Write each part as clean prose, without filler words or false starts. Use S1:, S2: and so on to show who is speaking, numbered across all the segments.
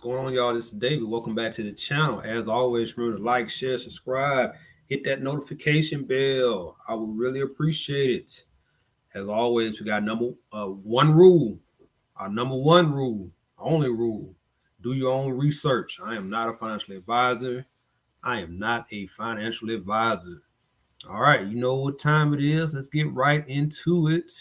S1: going on, y'all? This is David. Welcome back to the channel. As always, remember to like, share, subscribe, hit that notification bell. I would really appreciate it. As always, we got one rule. Our number one rule, only rule: do your own research. I am not a financial advisor. I am not a financial advisor. All right, you know what time it is. Let's get right into it.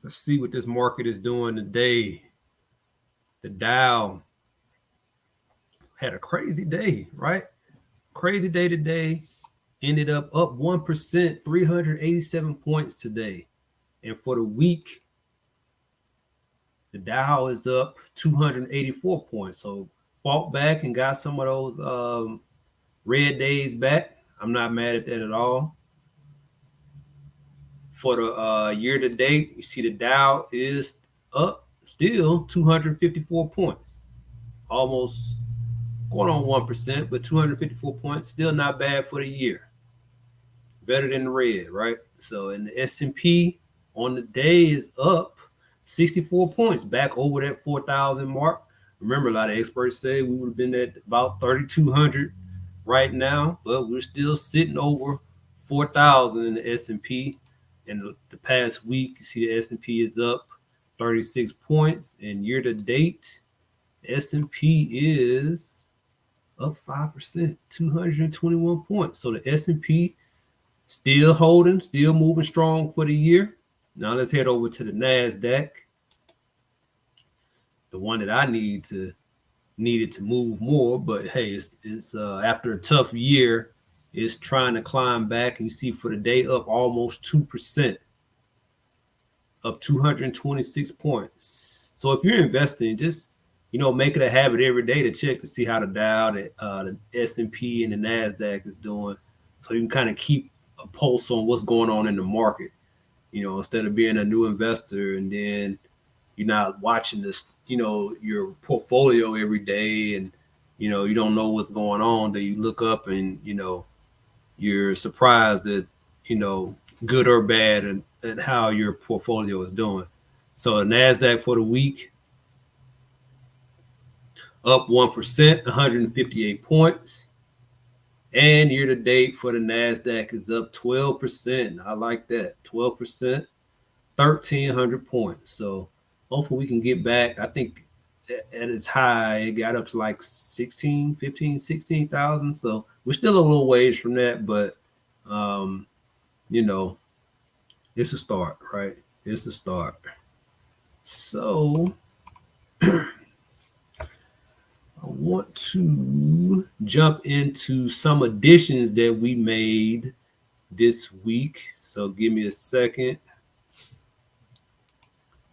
S1: Let's see what this market is doing today. The Dow had a crazy day, right? Crazy day today. Ended up 1%, 387 points today. And for the week, the Dow is up 284 points. So fought back and got some of those red days back. I'm not mad at that at all. For the year to date, you see the Dow is up still 254 points. Almost going on 1%, but 254 points, still not bad for the year. Better than the red, right? So in the S&P on the day is up 64 points, back over that 4,000 mark. Remember, a lot of experts say we would have been at about 3,200 right now, but we're still sitting over 4,000 in the S&P. In the past week, you see the S&P is up 36 points, and year to date, S&P is up 5%, 221 points. So the S&P still holding, still moving strong for the year. Now let's head over to the NASDAQ, the one that I needed to move more. But hey, it's after a tough year, it's trying to climb back. And you see for the day up almost 2%, up 226 points. So if you're investing, just make it a habit every day to check to see how the Dow, the S&P, and the NASDAQ is doing, so you can kind of keep a pulse on what's going on in the market. Instead of being a new investor and then you're not watching this, your portfolio every day, and you don't know what's going on. Then you look up and you're surprised at good or bad and how your portfolio is doing. So the NASDAQ for the week up 1%, 158 points. And year to date for the NASDAQ is up 12%. I like that. 12%, 1,300 points. So hopefully we can get back. I think at its high, it got up to like 16,000. So we're still a little ways from that, but it's a start, right? It's a start. So I want to jump into some additions that we made this week. So give me a second.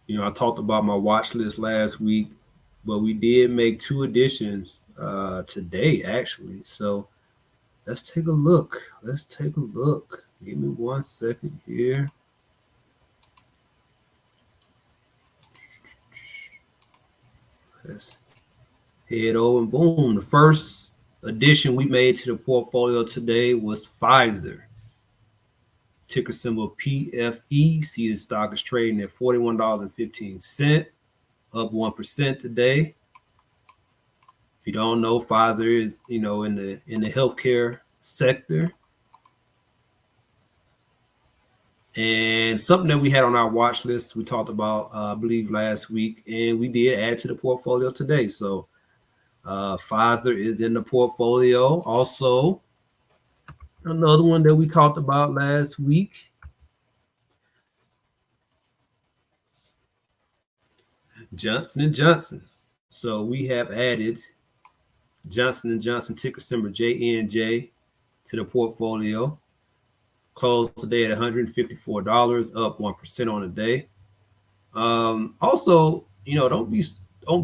S1: I talked about my watch list last week, but we did make 2 additions today, actually. So let's take a look. Give me 1 second here. Let's head over and boom. The first addition we made to the portfolio today was Pfizer. Ticker symbol PFE. See the stock is trading at $41.15, up 1% today. If you don't know, Pfizer is in the healthcare sector. And something that we had on our watch list, we talked about, I believe, last week, and we did add to the portfolio today. So Pfizer is in the portfolio. Also, another one that we talked about last week, Johnson & Johnson. So we have added Johnson & Johnson, ticker symbol JNJ, to the portfolio. Closed today at $154, up 1% on the day. Also, don't be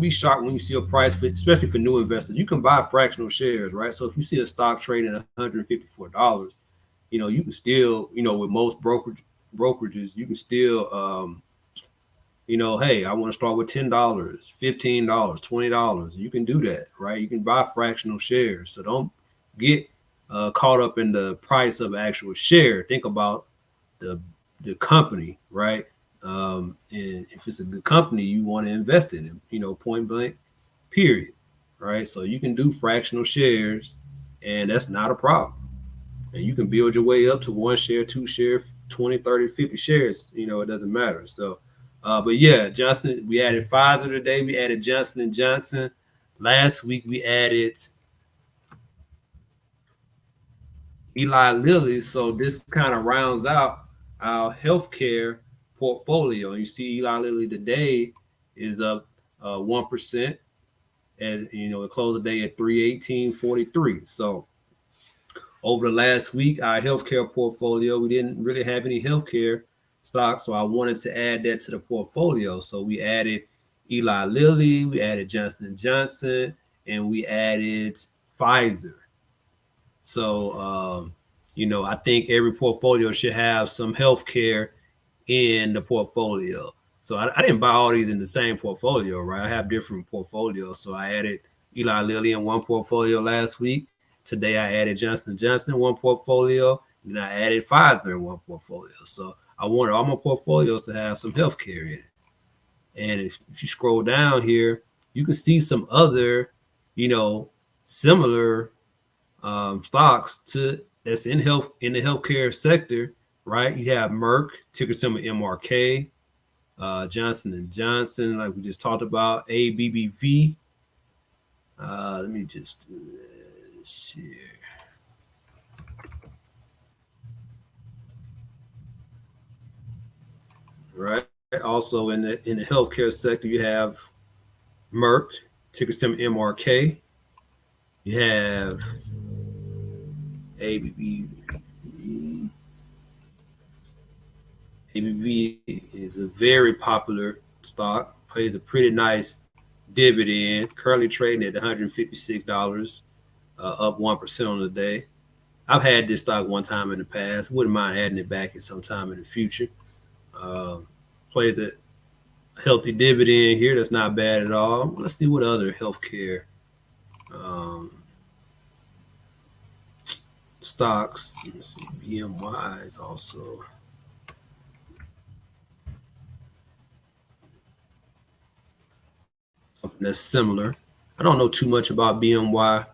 S1: shocked when you see a price, especially for new investors. You can buy fractional shares, right? So if you see a stock trading at $154, you can still, with most brokerages, you can still, hey, I want to start with $10, $15, $20. You can do that, right? You can buy fractional shares. So don't get caught up in the price of actual share. Think about the company, right? And if it's a good company, you want to invest in it, point blank, period, right? So you can do fractional shares, and that's not a problem. And you can build your way up to 1 share, 2 share, 20, 30, 50 shares. It doesn't matter. So, but yeah, Johnson, we added Pfizer today. We added Johnson and Johnson. Last week we added Eli Lilly. So this kind of rounds out our healthcare portfolio. You see Eli Lilly today is up 1%, and it closed the day at 318.43. So over the last week, our healthcare portfolio, we didn't really have any healthcare stocks, so I wanted to add that to the portfolio. So we added Eli Lilly, we added Johnson and Johnson, and we added Pfizer. So I think every portfolio should have some healthcare in the portfolio. So I didn't buy all these in the same portfolio, right? I have different portfolios. So I added Eli Lilly in one portfolio last week. Today I added Johnson & Johnson in one portfolio, and I added Pfizer in one portfolio. So I wanted all my portfolios to have some healthcare in it. And if you scroll down here, you can see some other, similar stocks to that's in the healthcare sector, right? You have Merck, ticker symbol MRK, Johnson and Johnson, like we just talked about, ABBV. Let me just share. Right. Also in the healthcare sector, you have Merck, ticker symbol MRK. You have ABB. ABV is a very popular stock, pays a pretty nice dividend, currently trading at $156, up 1% on the day. I've had this stock one time in the past. Wouldn't mind adding it back at some time in the future. Plays a healthy dividend here. That's not bad at all. Let's see what other healthcare stocks. Let's see, BMY is also. Something that's similar. I don't know too much about BMY,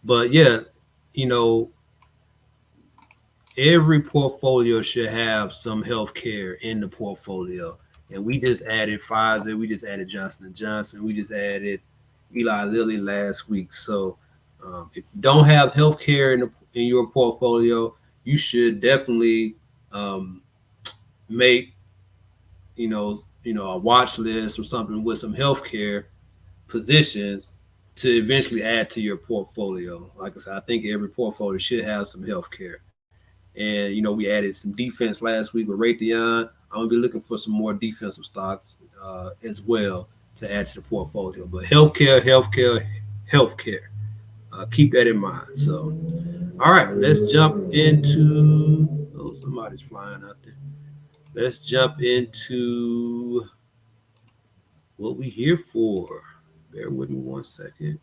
S1: but yeah, every portfolio should have some healthcare in the portfolio. And we just added Pfizer, we just added Johnson and Johnson, we just added Eli Lilly last week. So if you don't have healthcare in your portfolio, you should definitely make a watch list or something with some healthcare positions to eventually add to your portfolio. Like I said, I think every portfolio should have some healthcare. And we added some defense last week with Raytheon. I'm gonna be looking for some more defensive stocks as well to add to the portfolio. But healthcare. Keep that in mind. So, all right, let's jump into. Oh, somebody's flying out there. Let's jump into what we here for. Bear with me 1 second.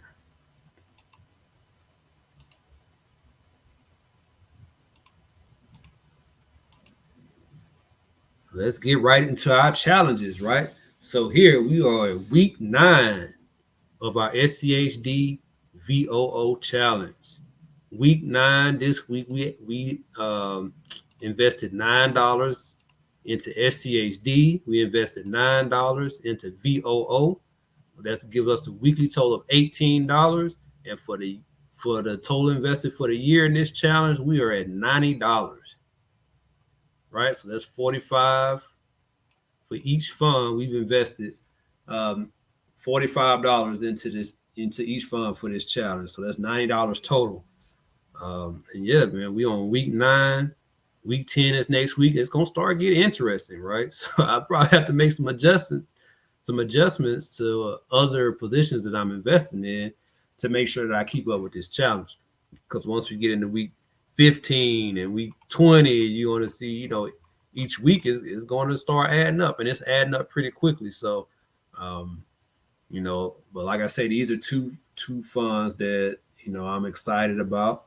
S1: Let's get right into our challenges, right? So here we are at week 9 of our SCHD VOO challenge. Week 9, this week we invested $9 into SCHD. We invested $9 into VOO. That's give us a weekly total of $18. And for the total invested for the year in this challenge, we are at $90. Right, so that's $45 for each fund. We've invested $45 into each fund for this challenge. So that's $90 total. And yeah, man, we on week 9. Week 10 is next week. It's gonna start getting interesting, right? So I probably have to make some adjustments to other positions that I'm investing in to make sure that I keep up with this challenge. Because once we get into week 15 and week 20, you're going to see, each week is going to start adding up, and it's adding up pretty quickly. So, but like I say, these are two funds that I'm excited about.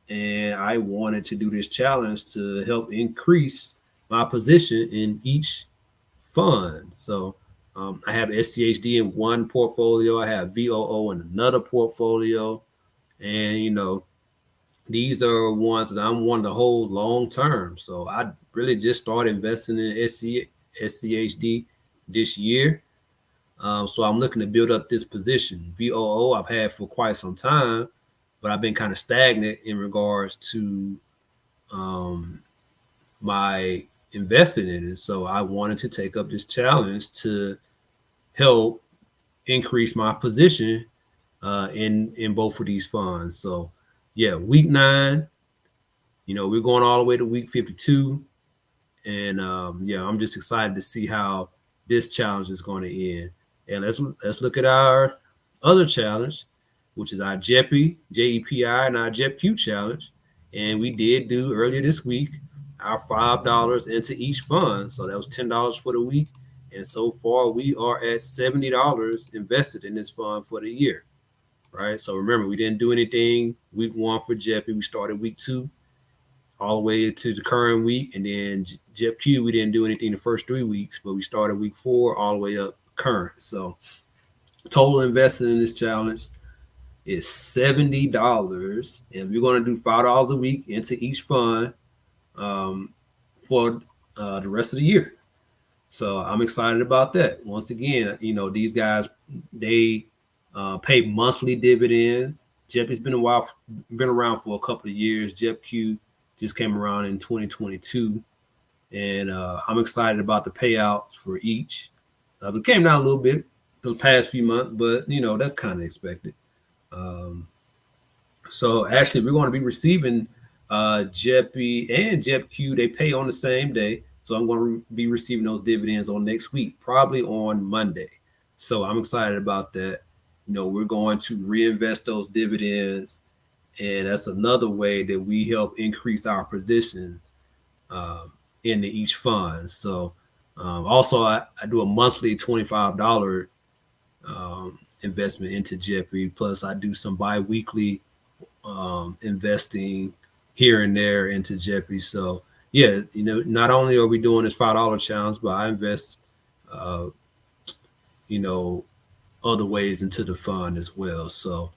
S1: And I wanted to do this challenge to help increase my position in each fund. So I have SCHD in one portfolio, I have VOO in another portfolio. And, these are ones that I'm wanting to hold long term. So I really just started investing in SCHD this year. So I'm looking to build up this position. VOO I've had for quite some time, but I've been kind of stagnant in regards to my investing in it. So I wanted to take up this challenge to help increase my position in both of these funds. So yeah, week 9, we're going all the way to week 52. And I'm just excited to see how this challenge is going to end. And let's look at our other challenge, which is our JEPI, and our JEPQ challenge. And we did do earlier this week our $5 into each fund. So that was $10 for the week. And so far, we are at $70 invested in this fund for the year, right? So remember, we didn't do anything week 1 for JEPI. We started week 2 all the way to the current week. And then JEPQ, we didn't do anything the first 3 weeks, but we started week 4 all the way up current. So total invested in this challenge is $70. And we're going to do $5 a week into each fund for the rest of the year. So I'm excited about that. Once again, these guys, they pay monthly dividends. JEPI's been around for a couple of years. JEPQ just came around in 2022. And I'm excited about the payouts for each. It came down a little bit the past few months, but, that's kind of expected. So actually, we're going to be receiving JEPI and JEPQ. They pay on the same day. So I'm going to be receiving those dividends on next week, probably on Monday. So I'm excited about that. We're going to reinvest those dividends. And that's another way that we help increase our positions into each fund. So also, I do a monthly $25 investment into JEPI. Plus, I do some bi-weekly investing here and there into JEPI. So yeah, not only are we doing this $5 challenge, but I invest, other ways into the fund as well. So,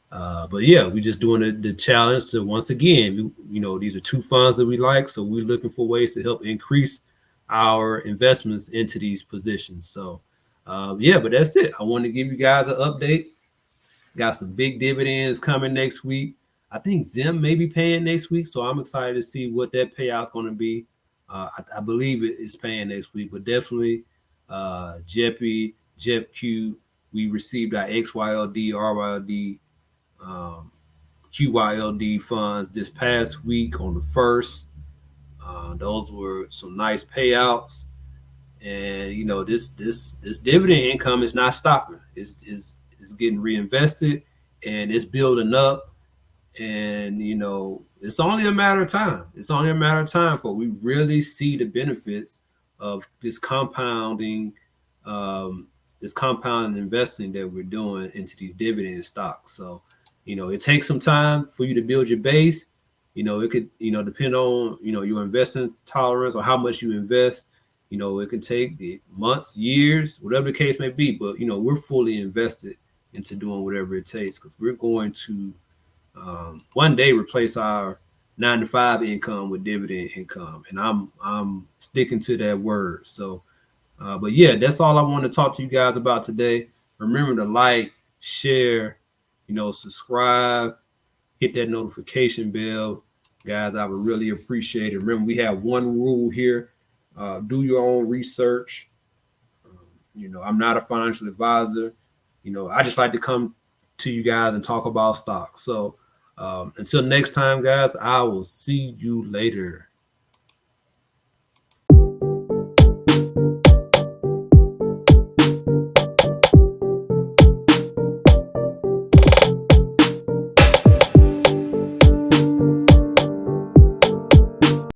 S1: but yeah, we're just doing the challenge to, once again, these are 2 funds that we like. So we're looking for ways to help increase our investments into these positions. So, but that's it. I wanted to give you guys an update. Got some big dividends coming next week. I think Zim may be paying next week, so I'm excited to see what that payout's going to be. I believe it is paying next week, but definitely JEPI, JEPQ, we received our XYLD, RYLD, QYLD funds this past week on the 1st. Those were some nice payouts, and this dividend income is not stopping. It's getting reinvested, and it's building up. And, it's only a matter of time. It's only a matter of time for we really see the benefits of this compounding investing that we're doing into these dividend stocks. So, it takes some time for you to build your base. It could, depend on, your investing tolerance or how much you invest. It can take months, years, whatever the case may be. But, we're fully invested into doing whatever it takes, because we're going to one day replace our 9-to-5 income with dividend income, and I'm sticking to that word. So, but yeah, that's all I want to talk to you guys about today. Remember to like, share, subscribe, hit that notification bell, guys. I would really appreciate it. Remember, we have one rule here: do your own research. I'm not a financial advisor. I just like to come to you guys and talk about stocks. So until next time, guys, I will see you later.